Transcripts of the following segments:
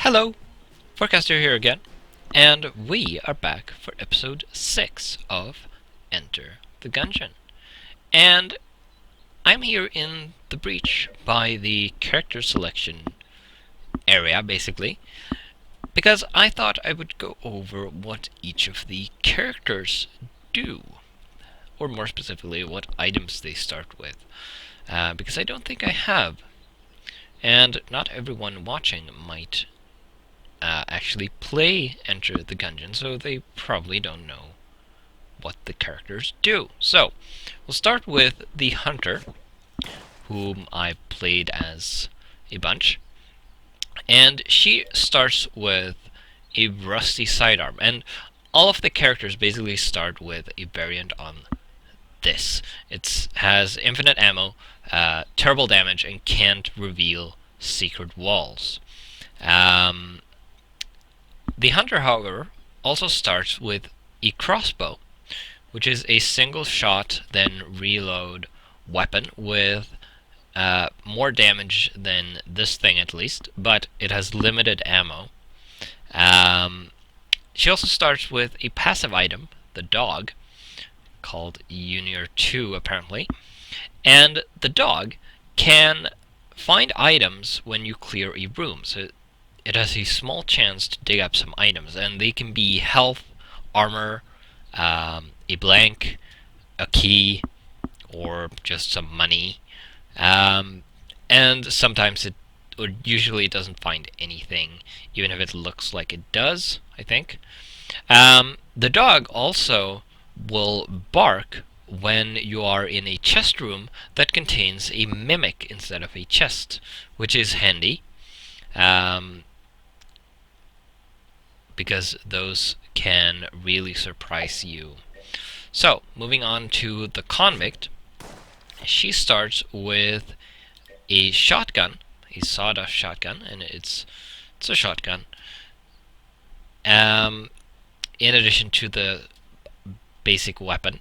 Hello, Forecaster here again, and we are back for episode 6 of Enter the Gungeon. And I'm here in the breach by the character selection area, basically, because I thought I would go over what each of the characters do, or more specifically, what items they start with, because I don't think I have, and not everyone watching might actually play Enter the Gungeon, so they probably don't know what the characters do. So, we'll start with the Hunter, whom I played as a bunch, and she starts with a rusty sidearm, and all of the characters basically start with a variant on this. It has infinite ammo, terrible damage, and can't reveal secret walls. The Hunter, however, also starts with a crossbow, which is a single shot then reload weapon with more damage than this thing at least, but it has limited ammo. She also starts with a passive item, the dog, called Junior 2 apparently, and the dog can find items when you clear a room. So it has a small chance to dig up some items, and they can be health, armor, a blank, a key, or just some money. And sometimes or usually it doesn't find anything, even if it looks like it does, I think. The dog also will bark when you are in a chest room that contains a mimic instead of a chest, which is handy. Because those can really surprise you. So, moving on to the convict, she starts with a shotgun, a sawdust shotgun, and it's a shotgun. In addition to the basic weapon,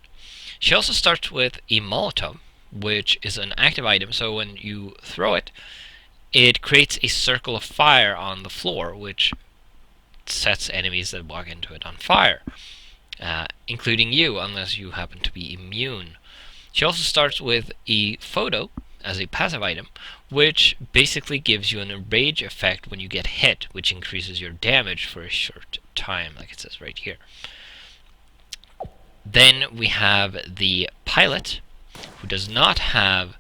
she also starts with a Molotov, which is an active item. So when you throw it, it creates a circle of fire on the floor, which sets enemies that walk into it on fire, including you, unless you happen to be immune. She also starts with a photo as a passive item, which basically gives you an enrage effect when you get hit, which increases your damage for a short time, like it says right here. Then we have the pilot, who does not have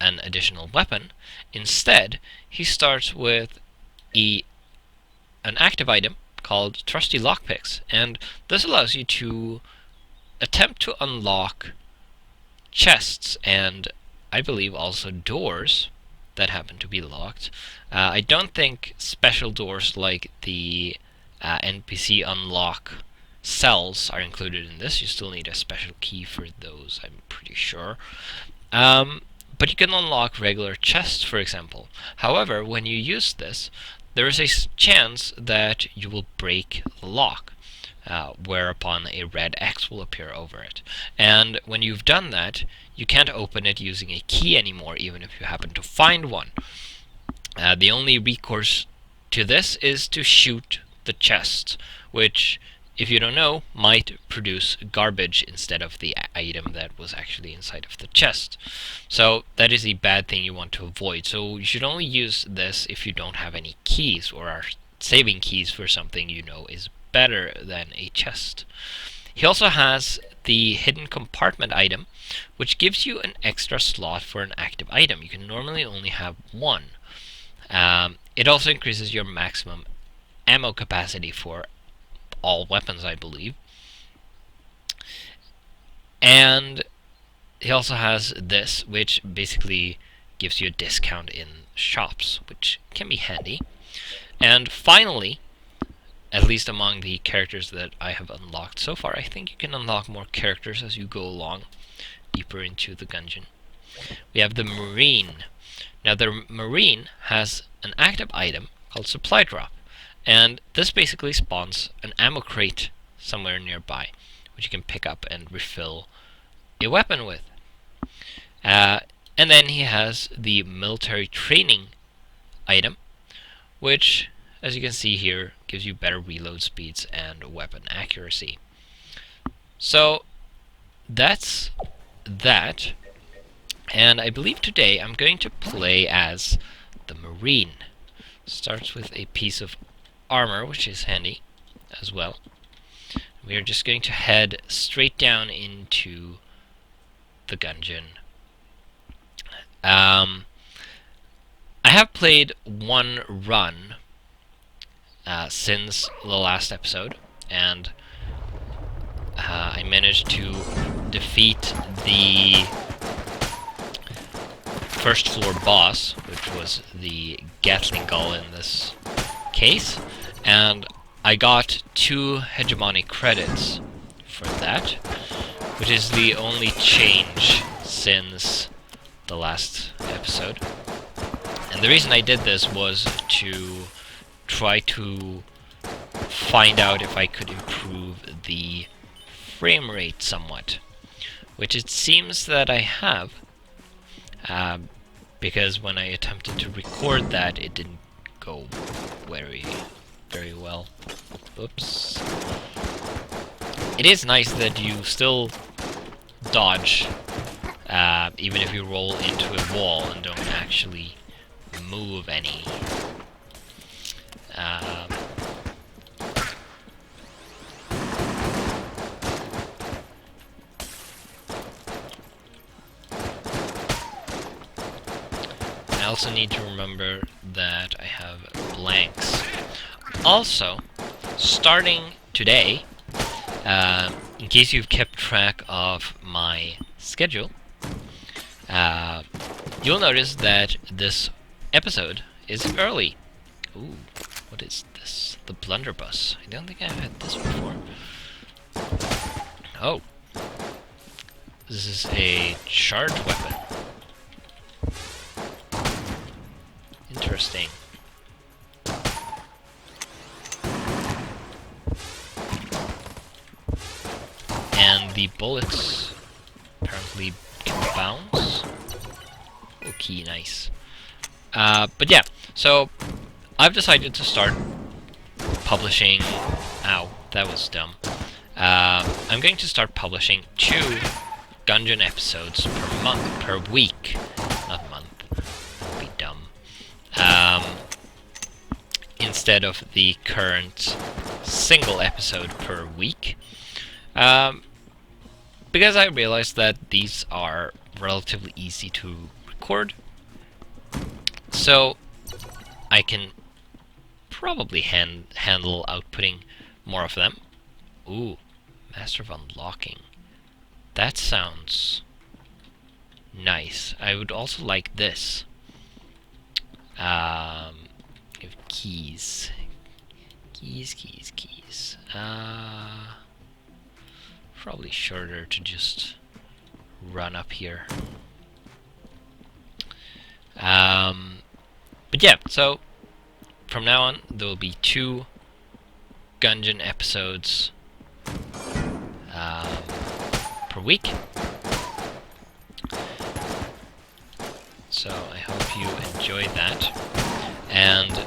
an additional weapon. Instead, he starts with an active item called Trusty Lockpicks, and this allows you to attempt to unlock chests and I believe also doors that happen to be locked. I don't think special doors like the NPC unlock cells are included in this. You still need a special key for those, I'm pretty sure. But you can unlock regular chests, for example. However, when you use this, there is a chance that you will break the lock, whereupon a red X will appear over it. And when you've done that, you can't open it using a key anymore, even if you happen to find one. The only recourse to this is to shoot the chest, which, if you don't know, might produce garbage instead of the item that was actually inside of the chest. So that is a bad thing you want to avoid. So you should only use this if you don't have any keys or are saving keys for something you know is better than a chest. He also has the hidden compartment item, which gives you an extra slot for an active item. You can normally only have one. It also increases your maximum ammo capacity for all weapons, I believe. And he also has this, which basically gives you a discount in shops, which can be handy. And finally, at least among the characters that I have unlocked so far, I think you can unlock more characters as you go along deeper into the Gungeon. We have the Marine. Now the Marine has an active item called Supply Drop, and this basically spawns an ammo crate somewhere nearby, which you can pick up and refill a weapon with. And then he has the military training item, which as you can see here, gives you better reload speeds and weapon accuracy. So that's that. And I believe today I'm going to play as the Marine. Starts with a piece of armor, which is handy as well. We are just going to head straight down into the Gungeon. I have played one run since the last episode, and I managed to defeat the first floor boss, which was the Gatling Gull in this case, and I got 2 hegemonic credits for that, which is the only change since the last episode. And the reason I did this was to try to find out if I could improve the frame rate somewhat, which it seems that I have. Because when I attempted to record that, it didn't go very well. Oops. It is nice that you still dodge, even if you roll into a wall and don't actually move any. I also need to remember that I have blanks. Also, starting today, in case you've kept track of my schedule, you'll notice that this episode is early. Ooh, what is this? The blunderbuss. I don't think I've had this before. Oh. This is a charge weapon. Interesting. And the bullets apparently can bounce. Okay, nice. But yeah, so I've decided to start publishing. Ow, that was dumb. I'm going to start publishing 2 Gungeon episodes per week. Not month. That would be dumb. Instead of the current single episode per week. Because I realized that these are relatively easy to record. So I can probably handle outputting more of them. Ooh, Master of Unlocking. That sounds nice. I would also like this. Keys. Keys. Probably shorter to just run up here. But yeah, so from now on there will be 2 Gungeon episodes per week. So I hope you enjoyed that. And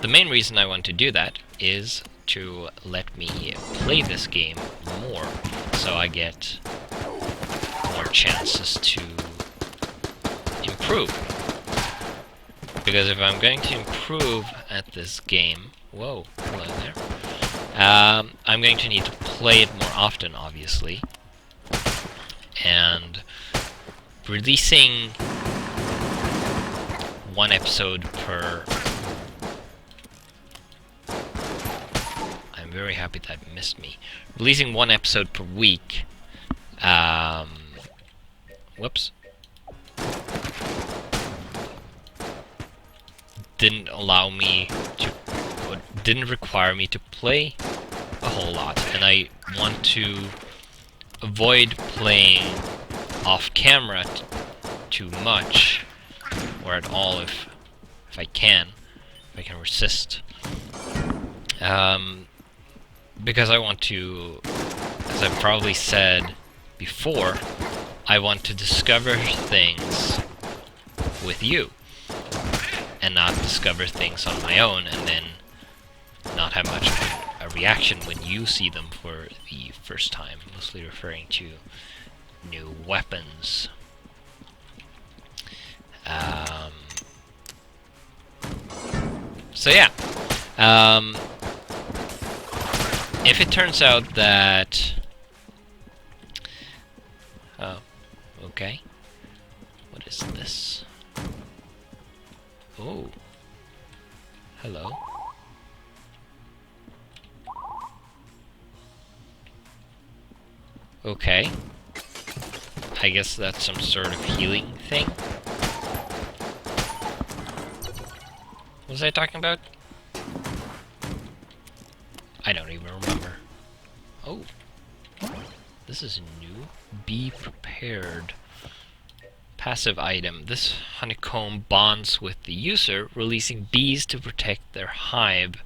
the main reason I want to do that is to let me play this game more, so I get more chances to improve. Because if I'm going to improve at this game, whoa, hello there, I'm going to need to play it more often, obviously. And releasing 1 episode per... I'm very happy that missed me. Releasing 1 episode per week. Whoops. Didn't allow me to... didn't require me to play a whole lot. And I want to avoid playing off camera too much, or at all if I can resist. Because I want to, as I've probably said before, I want to discover things with you. and not discover things on my own and then not have much of a reaction when you see them for the first time. Mostly referring to new weapons. So yeah, if it turns out that... Oh, okay. What is this? Oh. Hello. Okay. I guess that's some sort of healing thing. What was I talking about? I don't even remember. Oh. This is new. Be prepared. Passive item. This honeycomb bonds with the user, releasing bees to protect their hive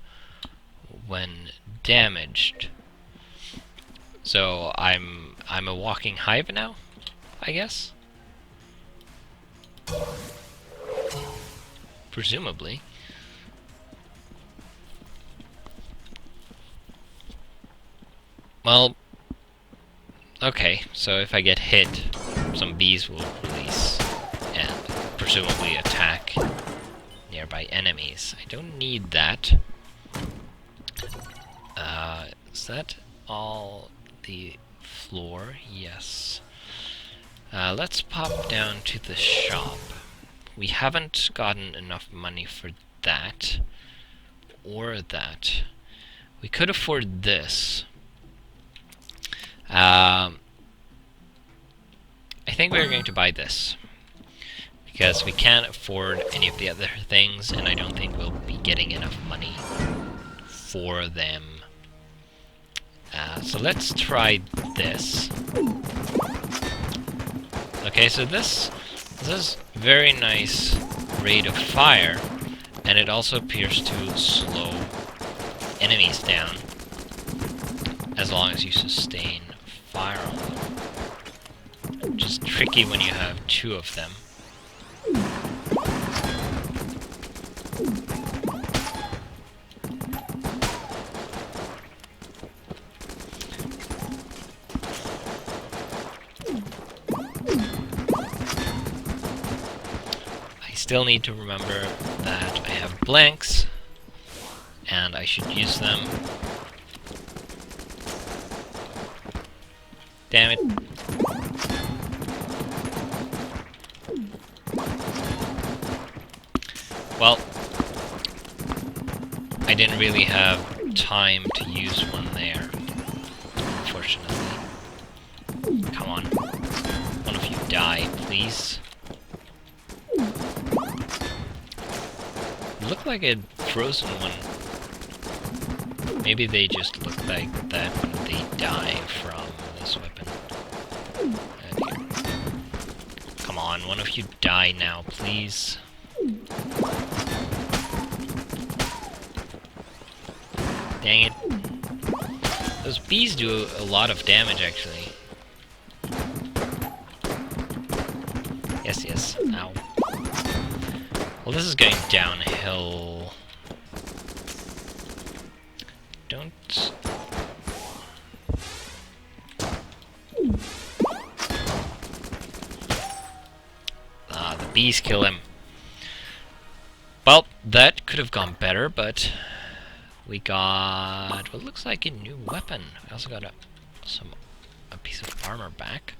when damaged. So I'm a walking hive now, I guess? Presumably. Well, okay, so if I get hit, some bees will release and presumably attack nearby enemies. I don't need that. Is that all the floor? Yes. Let's pop down to the shop. We haven't gotten enough money for that. Or that. We could afford this. I think we're going to buy this. Because we can't afford any of the other things, and I don't think we'll be getting enough money for them. So let's try this. Okay, so this is very nice rate of fire, and it also appears to slow enemies down as long as you sustain fire on them. Which is tricky when you have two of them. I still need to remember that I have blanks, and I should use them. Damn it. Well, I didn't really have time to use one there, unfortunately. Come on. One of you die, please. Look like a frozen one. Maybe they just look like that when they die from this weapon. Come on, one of you die now, please. Dang it. Those bees do a lot of damage, actually. Yes, yes. Ow. Well, this is going downhill. Don't... Ah, the bees kill him. Well, that could have gone better, but we got what looks like a new weapon. I also got a piece of armor back.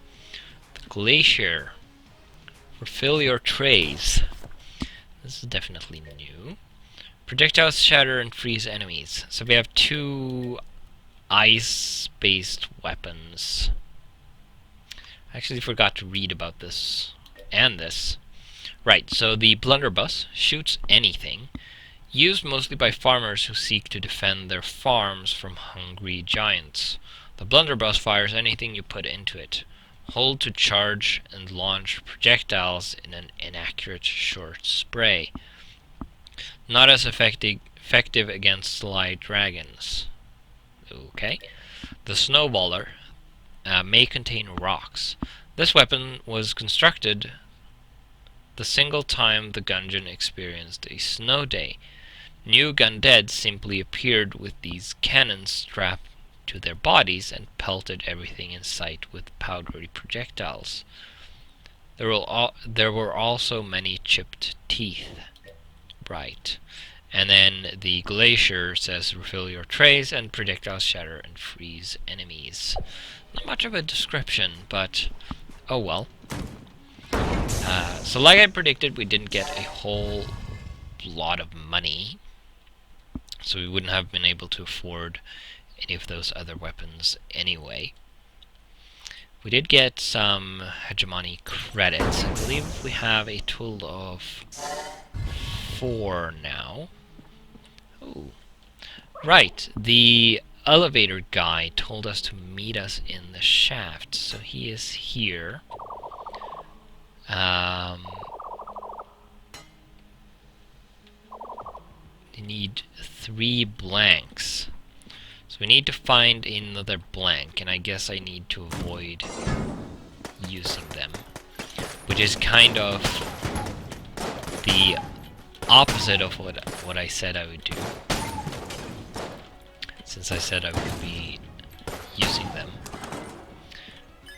The Glacier. Refill your trays. This is definitely new. Projectiles shatter and freeze enemies. So we have two ice-based weapons. I actually forgot to read about this and this. Right, so the blunderbuss shoots anything, used mostly by farmers who seek to defend their farms from hungry giants. The blunderbuss fires anything you put into it. Hold to charge and launch projectiles in an inaccurate short spray. Not as effective against sly dragons. Okay. The snowballer may contain rocks. This weapon was constructed the single time the Gungeon experienced a snow day. New Gundead simply appeared with these cannons strapped to their bodies and pelted everything in sight with powdery projectiles. There were also many chipped teeth. Right. And then the glacier says refill your trays and projectiles shatter and freeze enemies. Not much of a description, but oh well. So like I predicted, we didn't get a whole lot of money, so we wouldn't have been able to afford any of those other weapons anyway. We did get some hegemony credits. I believe we have a total of 4 now. Ooh. Right, the elevator guy told us to meet us in the shaft, so he is here. We need 3 blanks. So we need to find another blank, and I guess I need to avoid using them. Which is kind of the opposite of what I said I would do. Since I said I would be using them.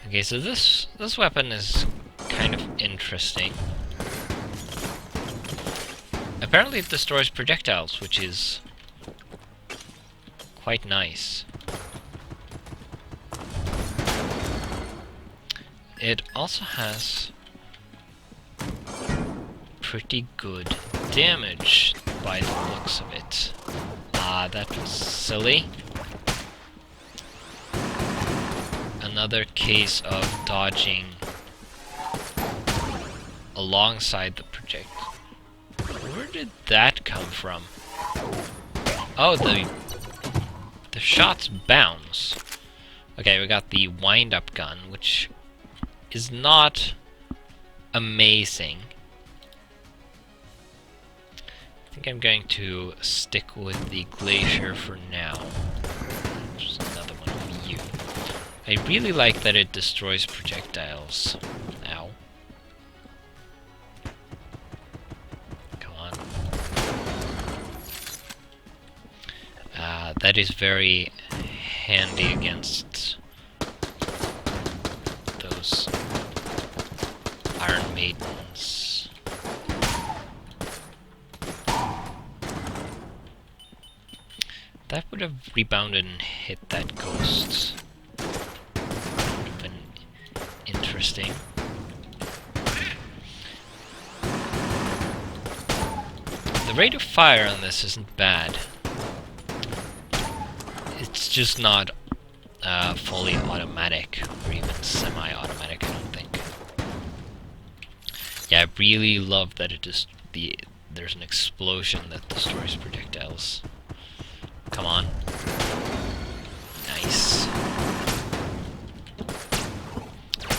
Okay, so this weapon is kind of interesting. Apparently it destroys projectiles, which is quite nice. It also has pretty good damage by the looks of it. Ah, that was silly. Another case of dodging alongside the project. Where did that come from? Oh, the shots bounce. Okay, we got the wind-up gun, which is not amazing. I think I'm going to stick with the glacier for now. Just another one of you. I really like that it destroys projectiles. Ow. Come on. That is very handy against those Iron Maidens. That would have rebounded and hit that ghost. Would have been interesting. The rate of fire on this isn't bad. It's just not fully automatic, or even semi-automatic, I don't think. Yeah, I really love that it just there's an explosion that destroys projectiles. Come on. Nice.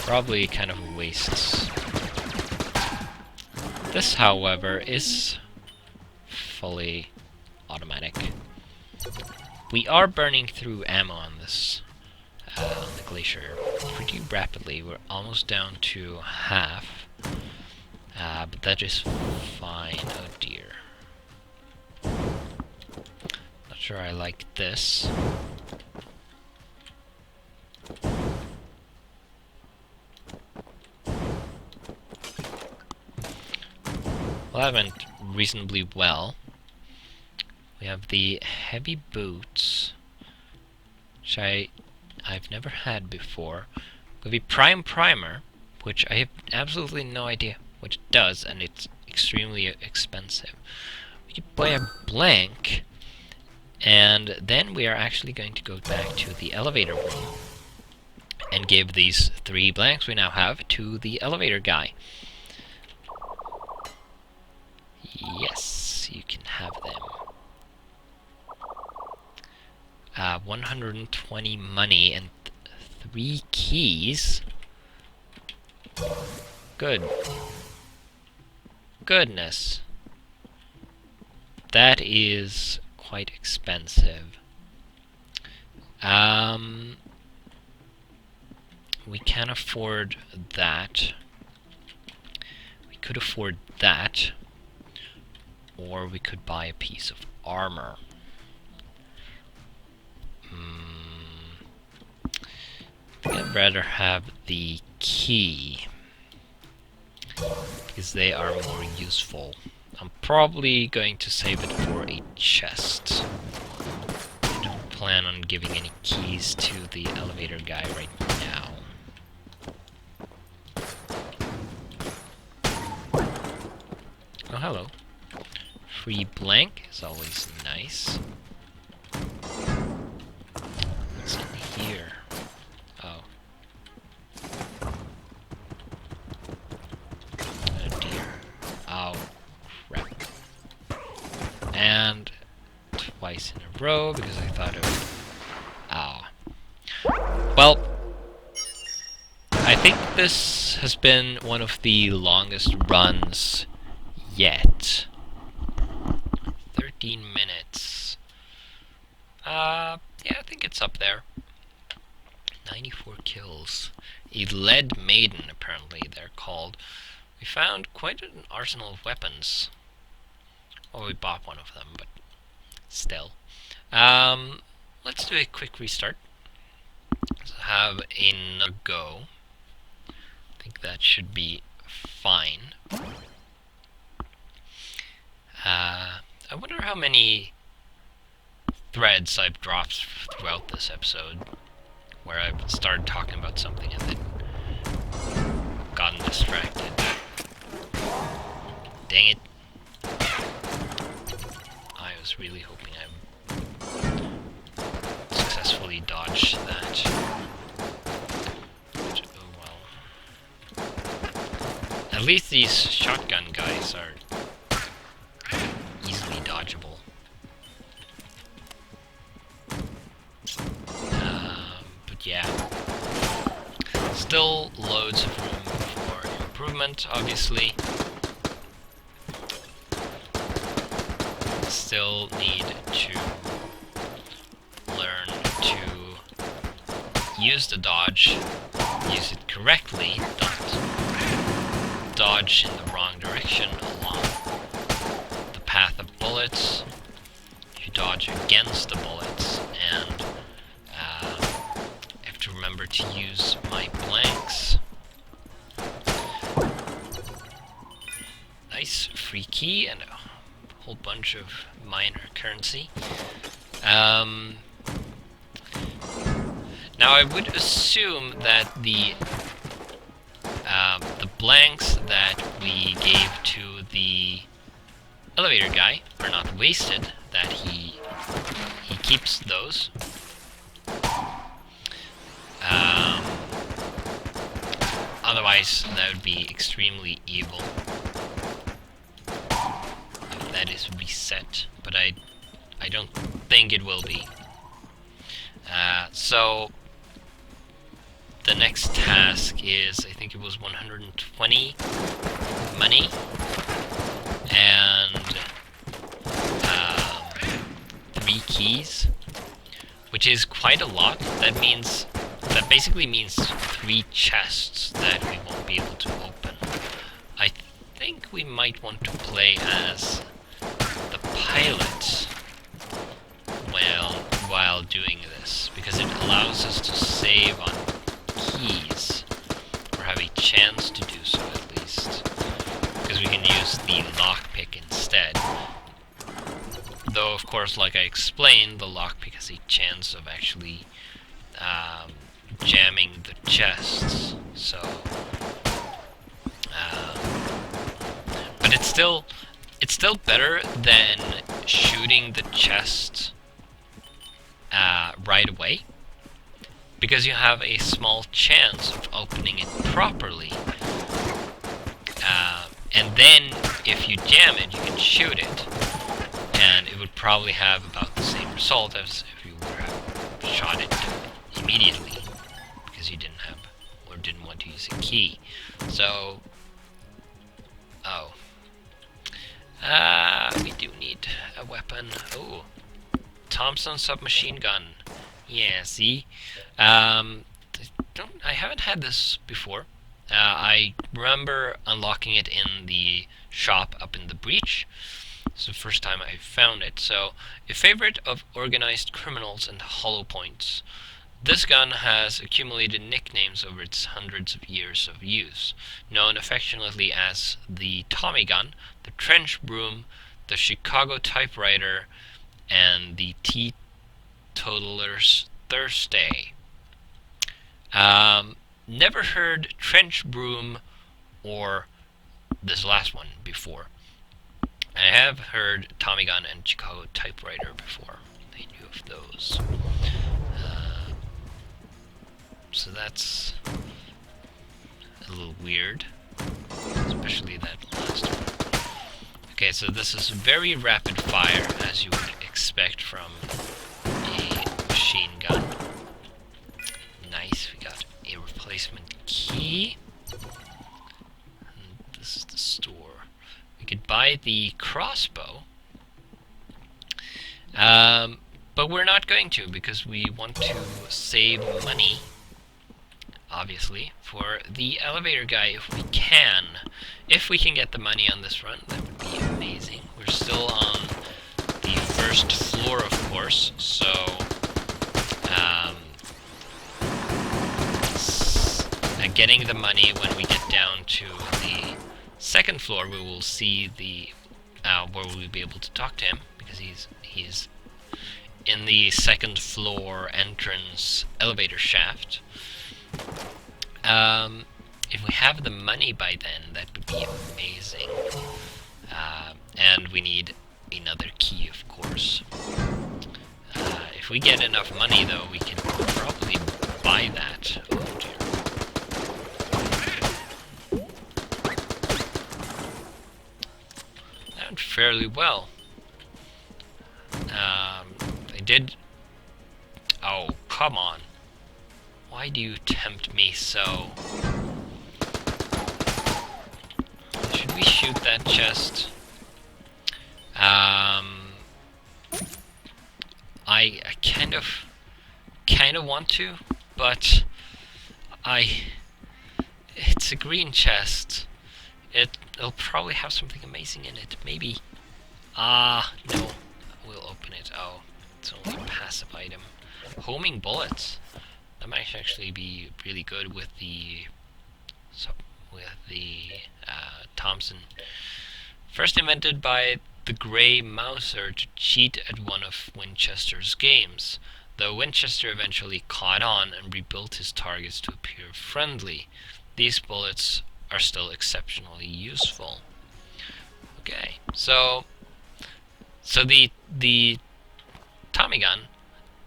Probably kind of a waste. This, however, is fully automatic. We are burning through ammo on this, on the glacier pretty rapidly. We're almost down to half. But that is fine. Oh dear. Not sure I like this. Well, that went reasonably well. We have the heavy boots, which I've never had before. We have the prime primer, which I have absolutely no idea what it does, and it's extremely expensive. We can buy a blank, and then we are actually going to go back to the elevator room and give these 3 blanks we now have to the elevator guy. Yes, you can have them. 120 money and 3 keys. Goodness. That is quite expensive. We can afford that. We could afford that, or we could buy a piece of armor. I'd rather have the key, because they are more useful. I'm probably going to save it for a chest. I don't plan on giving any keys to the elevator guy right now. Oh, hello. Free blank is always nice. What's in here? Oh. Oh dear. Oh, crap. And twice in a row because I thought it would... Oh. Well, I think this has been one of the longest runs yet. 13 minutes. Yeah, I think it's up there. 94 kills. A lead maiden, apparently they're called. We found quite an arsenal of weapons. Well, we bought one of them, but still. Let's do a quick restart. Let's have another go. I think that should be fine. I wonder how many threads I've dropped throughout this episode, where I've started talking about something and then gotten distracted. Dang it. I was really hoping I successfully dodged that. But, oh well. At least these shotgun guys are easily dodgeable. But yeah. Still loads of room for improvement, obviously. Still need to learn to use the dodge, use it correctly, don't dodge in the wrong direction along the path of bullets. You dodge against the bullets, and I have to remember to use my blanks. Nice free key and a whole bunch of minor currency. Now I would assume that the blanks that we gave to the elevator guy are not wasted, that he keeps those. Otherwise, that would be extremely evil if that is reset, but I don't think it will be. So the next task is, I think it was 120 money and 3 keys, which is quite a lot. That basically means 3 chests that we won't be able to open. I think we might want to play as the pilot while doing this, because it allows us to save on keys, or have a chance to do so at least, because we can use the lockpick instead. Though, of course, like I explained, the lockpick has a chance of actually jamming the chests, so... but it's still better than shooting the chest right away, because you have a small chance of opening it properly. And then, if you jam it, you can shoot it, and it would probably have about the same result as if you would have shot it immediately, because you didn't have, or didn't want to use a key. So, we do need a weapon. Oh, Thompson Sub-Machinegun. Yeah, see? I haven't had this before. I remember unlocking it in the shop up in the breach. It's the first time I found it. So, a favorite of organized criminals and hollow points. This gun has accumulated nicknames over its hundreds of years of use, known affectionately as the Tommy gun, the trench broom, the Chicago typewriter, and the teetotaler's Thursday. Never heard trench broom or this last one before. I have heard Tommy gun and Chicago typewriter before. I knew of those. So that's a little weird, especially that last one. Okay, so this is very rapid fire, as you would expect from a machine gun. Nice, we got a replacement key. And this is the store. We could buy the crossbow, but we're not going to because we want to save money, obviously, for the elevator guy if we can. If we can get the money on this run, that would be amazing. We're still on the first floor, of course, so getting the money when we get down to the second floor, we will see the where we'll be able to talk to him, because he's in the second floor entrance elevator shaft. If we have the money by then, that would be amazing. And we need another key, of course. If we get enough money, though, we can probably buy that. Oh dear. That went fairly well. I did... Oh, come on. Why do you tempt me so? Should we shoot that chest? I kind of want to, but it's a green chest. It'll probably have something amazing in it. Maybe. No. We'll open it. Oh, it's only a passive item. Homing bullets. That might actually be really good with the Thompson. First invented by the Grey Mouser to cheat at one of Winchester's games, though Winchester eventually caught on and rebuilt his targets to appear friendly. These bullets are still exceptionally useful. Okay, so the Tommy gun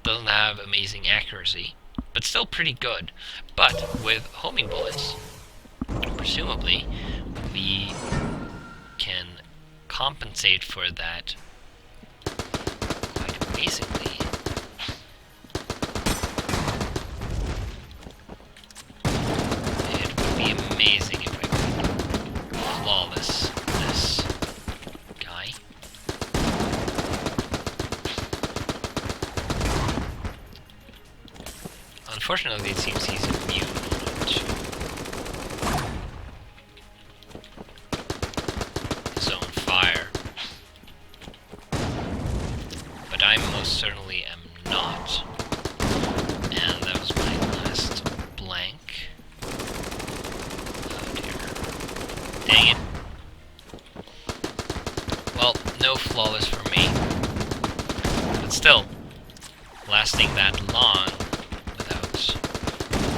doesn't have amazing accuracy, but still pretty good. But with homing bullets, presumably, we can compensate for that quite amazingly. It would be amazing if I could flawless this guy. Unfortunately, it seems he's immune to his own fire. But I most certainly am not. And that was my last blank. Oh dear. Dang it. Well, no flawless for me. But still, lasting that long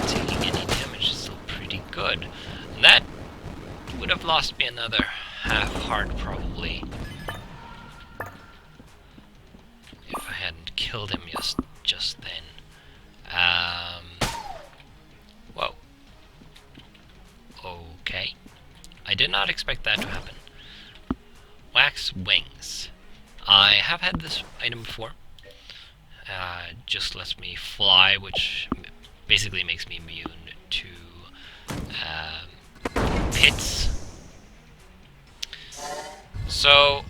taking any damage is still pretty good. And that would have lost me another half heart, probably, if I hadn't killed him just then. Whoa. Okay. I did not expect that to happen. Wax wings. I have had this item before. Just lets me fly, which basically makes me immune to pits. So,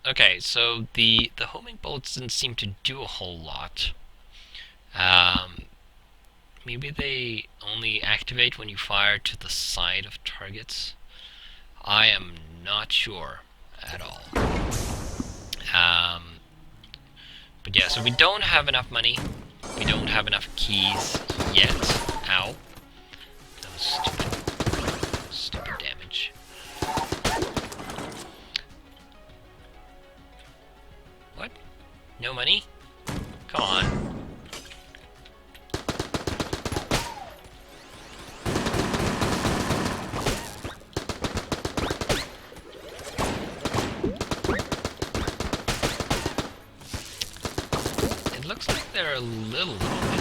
okay, so the homing bullets didn't seem to do a whole lot. Maybe they only activate when you fire to the side of targets. I am not sure at all. But yeah, so we don't have enough money. We don't have enough keys yet. Ow. That was stupid damage. What? No money? Come on. Looks like they're a little low.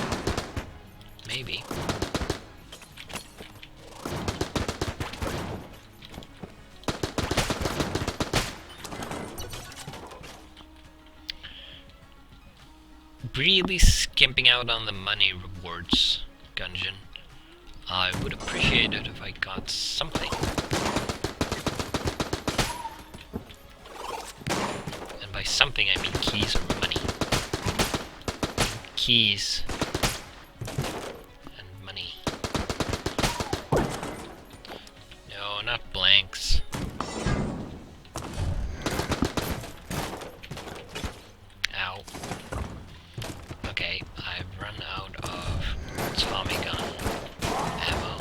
Maybe. Really skimping out on the money rewards, Gungeon. I would appreciate it if I got something. And by something I mean keys or money. Keys and money. No, not blanks. Ow. Okay, I've run out of Tommy gun ammo.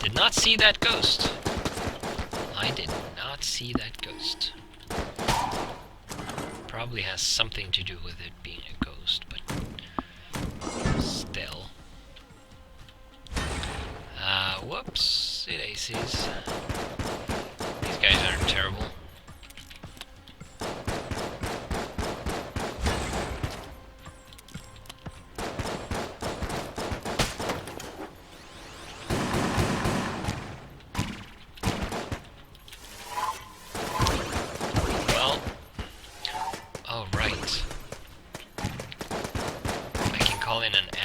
Did not see that ghost. I did not see that ghost. Probably has something to do with it being a ghost, but still. Whoops, daisies. These guys aren't terrible.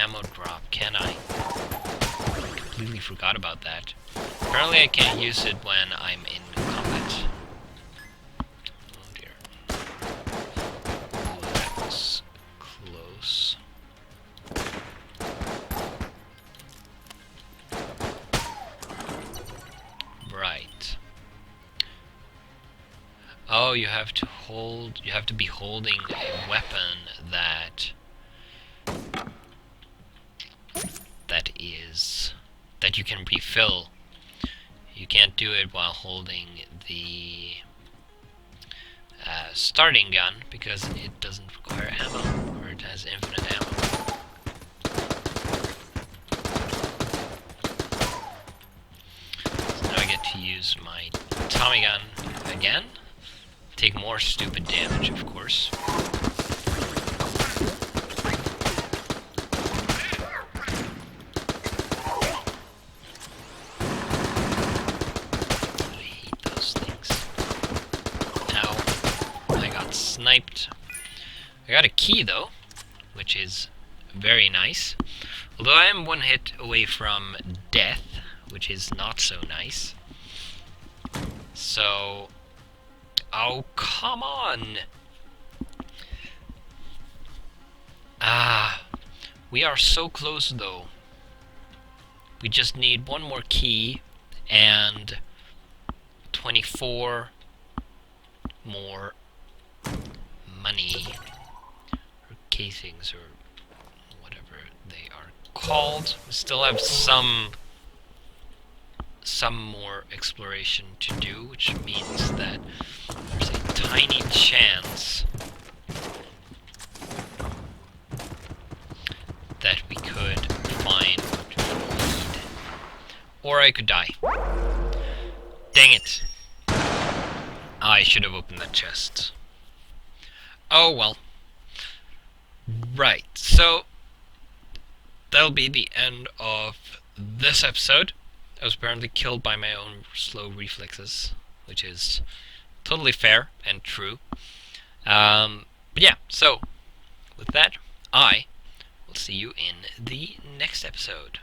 Ammo drop, can I? Completely forgot about that. Apparently I can't use it when I'm in combat. Oh dear. Ooh, that was close. Right. Oh, you have to be holding a weapon that you can refill. You can't do it while holding the starting gun because it doesn't require ammo, or it has infinite ammo. So now I get to use my Tommy gun again. Take more stupid damage, of course. Sniped. I got a key though, which is very nice. Although I am one hit away from death, which is not so nice. So, oh come on! We are so close though. We just need one more key and 24 more money, or casings, or whatever they are called. We still have some more exploration to do, which means that there's a tiny chance that we could find what we need. Or I could die. Dang it. I should have opened that chest. Oh well. Right, so that'll be the end of this episode. I was apparently killed by my own slow reflexes, which is totally fair and true. But yeah, so with that, I will see you in the next episode.